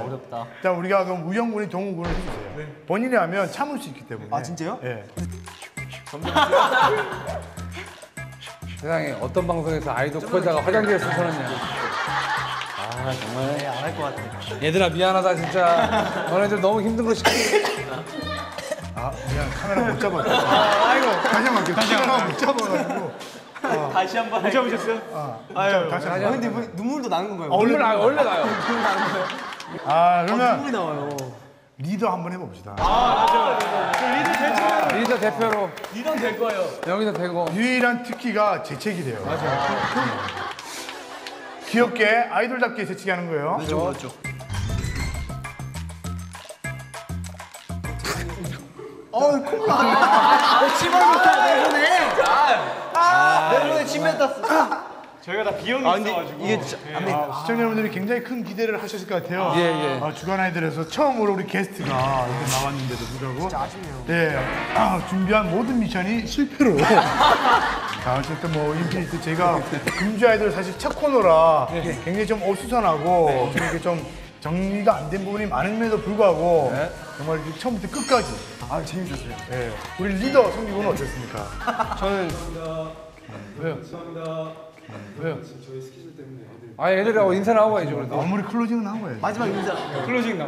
어렵다. 자, 우리가 그럼 우영군이 동욱군을 해주세요. 네. 본인이 하면 참을 수 있기 때문에. 아, 진짜요? 예. 세상에 어떤 방송에서 아이돌 코에다가 화장지를 쓰셔놨냐. 아 정말 안 할 것 같아. 얘들아 미안하다 진짜. 너네들 너무 힘든 거 시켜. 아, 미안. 카메라 못 잡았다. 아이고. 다시 한번 할게요. 카메라 못 잡아가지고. 다시 한번 못 잡으셨어요? 아유, 다시 한번. 근데 뭐 눈물도 나는 건가요? 원래 나요. 원래 나요. 아, 그러면 눈물이 나와요. 리더 한번 해봅시다. 리더 대표로 리더는 될 거예요. 여기서 되고. 유일한 특기가 재채기래요. 맞아요. 귀엽게 아이돌답게 재채기 하는 거예요. 그렇죠, 그렇죠. 어이, 콧물 나. 치마부터 내보내. 내보내 침 뱉었어. 저희가 다 비용이 있어가지고. 이게 진짜 안 돼. 시청자 여러분들이 굉장히 큰 기대를 하셨을 것 같아요. 예, 예. 주간 아이돌에서 처음으로 우리 게스트가 이렇게 나왔는데도 불구하고 진짜 아쉽네요. 네, 준비한 모든 미션이 실패로. 자, 어쨌든 뭐 인피니트 제가 금주 아이돌 사실 첫 코너라 굉장히 좀 어수선하고 좀 이렇게 좀 정리가 안 된 부분이 많음에도 불구하고 정말 이렇게 처음부터 끝까지 재밌었어요. 예. 우리 리더 성기군은 어땠습니까? 저는 왜요? 왜요? 아 애들하고 인사 나오고 가야죠 그래도. 아무리 클로징은 하고 해야지. 마지막 인사. 클로징 나.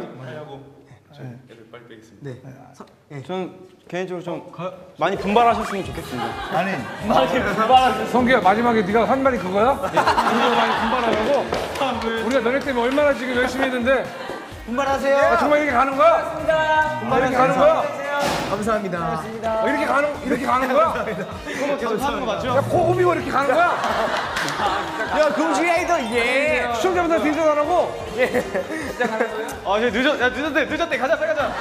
네. 저는 개인적으로 좀 많이 분발하셨으면 좋겠습니다. 아니 성규야 마지막에 네가 한 말이 그거야? 우리가 많이 분발하라고? 우리가 너네 때문에 얼마나 지금 열심히 했는데 분발하세요. 아, 정말 이렇게 가는 거야? 분발 이렇게 가는 거야? 감사합니다. 이렇게 가는 거야? 그거 계속 하는 거 맞죠? 야 코 고미고 이렇게 가는 거야? 야, 금주 아이돌 예. 시청자분들 인사 안 하고? 아, 이제 늦었대. 가자, 빨리 가자.